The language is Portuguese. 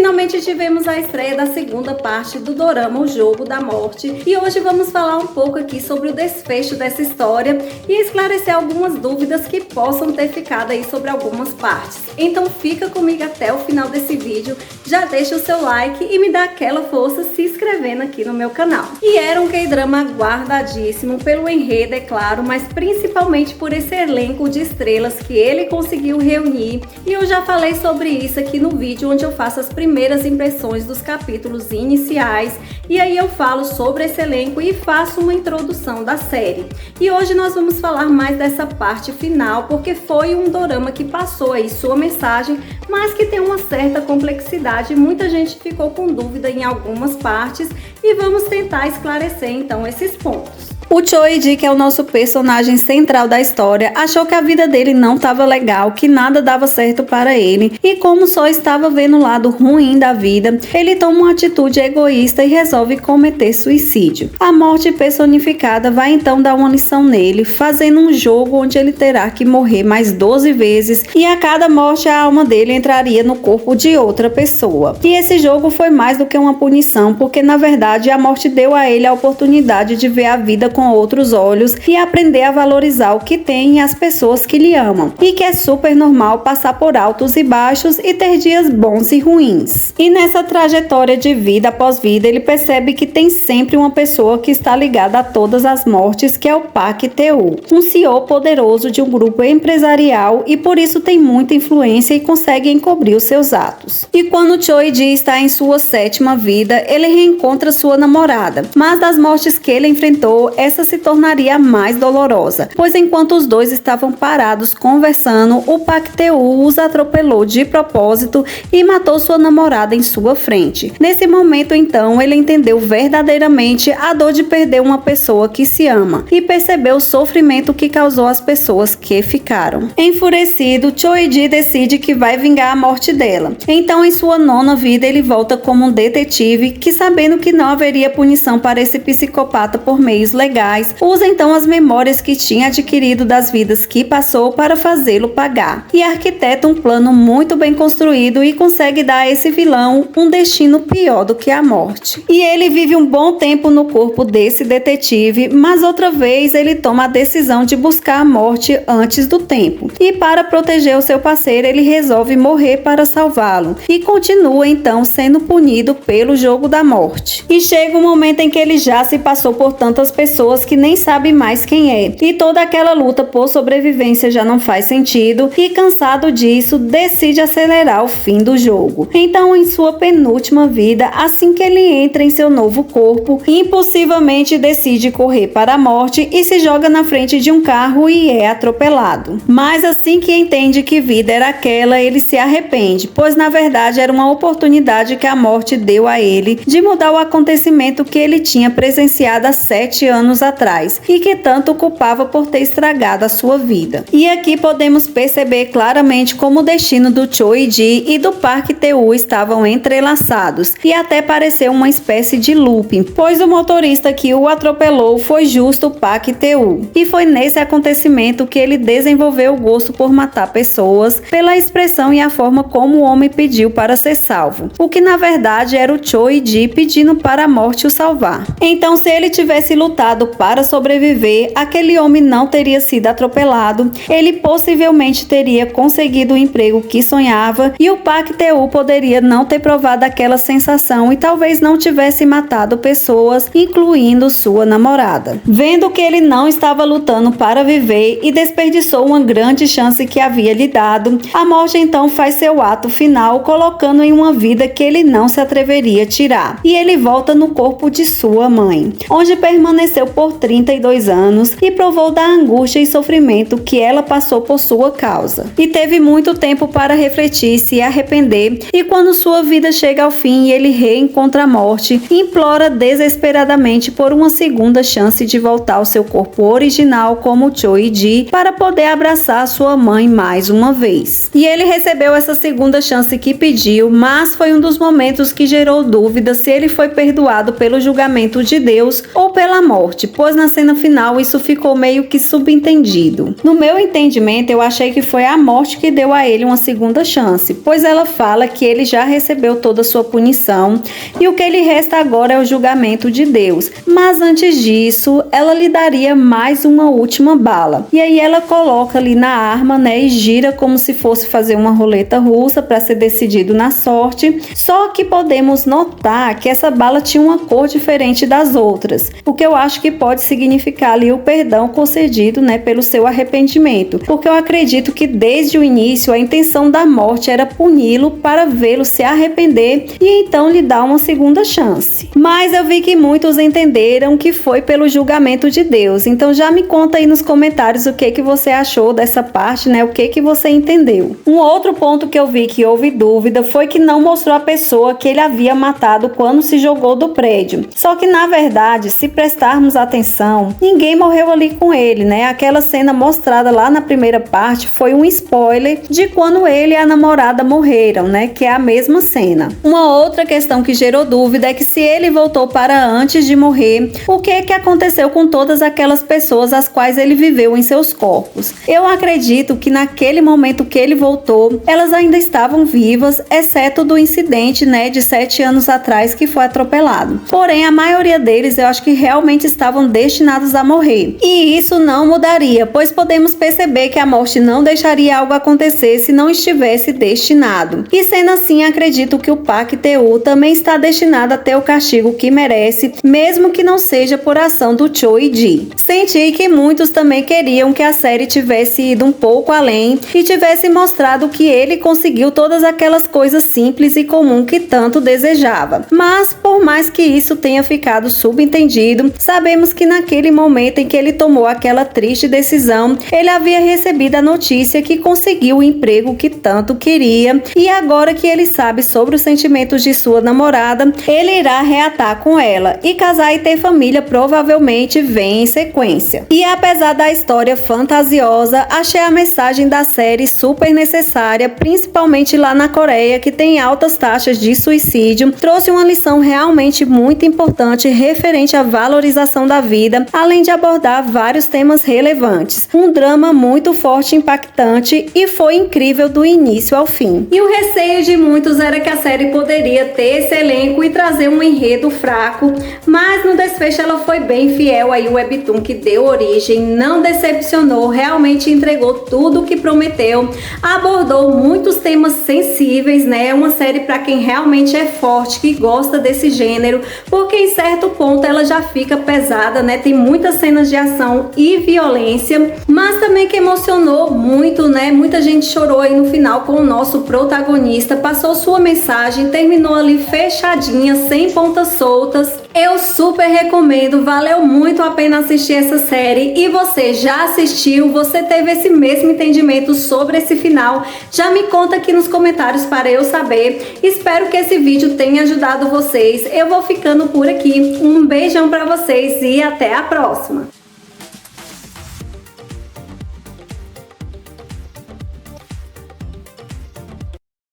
finalmente tivemos a estreia da segunda parte do dorama O Jogo da Morte e hoje vamos falar um pouco aqui sobre o desfecho dessa história e esclarecer algumas dúvidas que possam ter ficado aí sobre algumas partes. Então fica comigo até o final desse vídeo, já deixa o seu like e me dá aquela força se inscrevendo aqui no meu canal. E era um K-drama aguardadíssimo pelo enredo, é claro, mas principalmente por esse elenco de estrelas que ele conseguiu reunir, e eu já falei sobre isso aqui no vídeo onde eu faço as primeiras impressões dos capítulos iniciais, e aí eu falo sobre esse elenco e faço uma introdução da série. E hoje nós vamos falar mais dessa parte final, porque foi um dorama que passou aí sua mensagem, mas que tem uma certa complexidade e muita gente ficou com dúvida em algumas partes, e vamos tentar esclarecer então esses pontos. O Choi-ji, que é o nosso personagem central da história, achou que a vida dele não estava legal, que nada dava certo para ele, e como só estava vendo o lado ruim da vida, ele toma uma atitude egoísta e resolve cometer suicídio. A morte personificada vai então dar uma lição nele, fazendo um jogo onde ele terá que morrer mais 12 vezes, e a cada morte a alma dele entraria no corpo de outra pessoa. E esse jogo foi mais do que uma punição, porque na verdade a morte deu a ele a oportunidade de ver a vida com outros olhos e aprender a valorizar o que tem e as pessoas que lhe amam, e que é super normal passar por altos e baixos e ter dias bons e ruins. E nessa trajetória de vida após vida, ele percebe que tem sempre uma pessoa que está ligada a todas as mortes, que é o Park Tae-woo, um CEO poderoso de um grupo empresarial, e por isso tem muita influência e consegue encobrir os seus atos. E quando Choi-ji está em sua 7ª vida, ele reencontra sua namorada, mas das mortes que ele enfrentou, essa se tornaria a mais dolorosa, pois enquanto os dois estavam parados conversando, o Park Tae-woo os atropelou de propósito e matou sua namorada em sua frente. Nesse momento, então, ele entendeu verdadeiramente a dor de perder uma pessoa que se ama e percebeu o sofrimento que causou às pessoas que ficaram. Enfurecido, Choi-ji decide que vai vingar a morte dela. Então, em sua 9ª vida, ele volta como um detetive que, sabendo que não haveria punição para esse psicopata por meios legais, usa então as memórias que tinha adquirido das vidas que passou para fazê-lo pagar, e arquiteta um plano muito bem construído e consegue dar a esse vilão um destino pior do que a morte. E ele vive um bom tempo no corpo desse detetive, mas outra vez ele toma a decisão de buscar a morte antes do tempo, e para proteger o seu parceiro ele resolve morrer para salvá-lo, e continua então sendo punido pelo jogo da morte. E chega um momento em que ele já se passou por tantas pessoas que nem sabe mais quem é, e toda aquela luta por sobrevivência já não faz sentido, e cansado disso, decide acelerar o fim do jogo. Então, em sua penúltima vida, assim que ele entra em seu novo corpo, impulsivamente decide correr para a morte e se joga na frente de um carro e é atropelado. Mas assim que entende que vida era aquela, ele se arrepende, pois na verdade era uma oportunidade que a morte deu a ele de mudar o acontecimento que ele tinha presenciado há 7 anos atrás e que tanto o culpava por ter estragado a sua vida. E aqui podemos perceber claramente como o destino do Choi-ji e do Park Tae-woo estavam entrelaçados, e até pareceu uma espécie de looping, pois o motorista que o atropelou foi justo o Park Tae-woo, e foi nesse acontecimento que ele desenvolveu o gosto por matar pessoas, pela expressão e a forma como o homem pediu para ser salvo, o que na verdade era o Choi-ji pedindo para a morte o salvar. Então, se ele tivesse lutado para sobreviver, aquele homem não teria sido atropelado, ele possivelmente teria conseguido o emprego que sonhava, e o Park Tae-woo poderia não ter provado aquela sensação e talvez não tivesse matado pessoas, incluindo sua namorada. Vendo que ele não estava lutando para viver e desperdiçou uma grande chance que havia lhe dado, a morte então faz seu ato final, colocando em uma vida que ele não se atreveria a tirar, e ele volta no corpo de sua mãe, onde permaneceu por 32 anos e provou da angústia e sofrimento que ela passou por sua causa. E teve muito tempo para refletir, se arrepender, e quando sua vida chega ao fim e ele reencontra a morte, implora desesperadamente por uma segunda chance de voltar ao seu corpo original como Choi-ji para poder abraçar sua mãe mais uma vez. E ele recebeu essa segunda chance que pediu, mas foi um dos momentos que gerou dúvida se ele foi perdoado pelo julgamento de Deus ou pela morte, morte, pois na cena final isso ficou meio que subentendido. No meu entendimento, eu achei que foi a morte que deu a ele uma segunda chance, pois ela fala que ele já recebeu toda a sua punição e o que lhe resta agora é o julgamento de Deus. Mas antes disso, ela lhe daria mais uma última bala. E aí ela coloca ali na arma, né, e gira como se fosse fazer uma roleta russa para ser decidido na sorte. Só que podemos notar que essa bala tinha uma cor diferente das outras, o que eu acho que pode significar ali o perdão concedido, né, pelo seu arrependimento, porque eu acredito que desde o início a intenção da morte era puni-lo para vê-lo se arrepender e então lhe dar uma segunda chance. Mas eu vi que muitos entenderam que foi pelo julgamento de Deus, então já me conta aí nos comentários o que você achou dessa parte, né, o que você entendeu. Um outro ponto que eu vi que houve dúvida foi que não mostrou a pessoa que ele havia matado quando se jogou do prédio. Só que na verdade, se prestarmos atenção, ninguém morreu ali com ele, né? Aquela cena mostrada lá na primeira parte foi um spoiler de quando ele e a namorada morreram, né? Que é a mesma cena. Uma outra questão que gerou dúvida é que se ele voltou para antes de morrer, o que aconteceu com todas aquelas pessoas as quais ele viveu em seus corpos? Eu acredito que naquele momento que ele voltou, elas ainda estavam vivas, exceto do incidente, né, de 7 anos atrás que foi atropelado. Porém, a maioria deles eu acho que realmente estavam destinados a morrer. E isso não mudaria, pois podemos perceber que a morte não deixaria algo acontecer se não estivesse destinado. E sendo assim, acredito que o Park Tae-woo também está destinado a ter o castigo que merece, mesmo que não seja por ação do Cho e Ji. Senti que muitos também queriam que a série tivesse ido um pouco além e tivesse mostrado que ele conseguiu todas aquelas coisas simples e comuns que tanto desejava. Mas, por mais que isso tenha ficado subentendido, sabemos que naquele momento em que ele tomou aquela triste decisão, ele havia recebido a notícia que conseguiu o emprego que tanto queria e agora que ele sabe sobre os sentimentos de sua namorada, ele irá reatar com ela e casar e ter família provavelmente vem em sequência. E apesar da história fantasiosa, achei a mensagem da série super necessária, principalmente lá na Coreia, que tem altas taxas de suicídio, trouxe uma lição realmente muito importante referente à valorização da vida, além de abordar vários temas relevantes. Um drama muito forte e impactante e foi incrível do início ao fim. E o receio de muitos era que a série poderia ter esse elenco e trazer um enredo fraco, mas no desfecho ela foi bem fiel aí o webtoon que deu origem, não decepcionou, realmente entregou tudo o que prometeu, abordou muitos temas sensíveis, né? Uma série para quem realmente é forte, que gosta desse gênero, porque em certo ponto ela já fica pesada, né? Tem muitas cenas de ação e violência, mas também que emocionou muito, né? Muita gente chorou aí no final com o nosso protagonista, passou sua mensagem, terminou ali fechadinha, sem pontas soltas. Eu super recomendo, valeu muito a pena assistir essa série. E você já assistiu? Você teve esse mesmo entendimento sobre esse final? Já me conta aqui nos comentários para eu saber. Espero que esse vídeo tenha ajudado vocês. Eu vou ficando por aqui. Um beijão para vocês e até a próxima!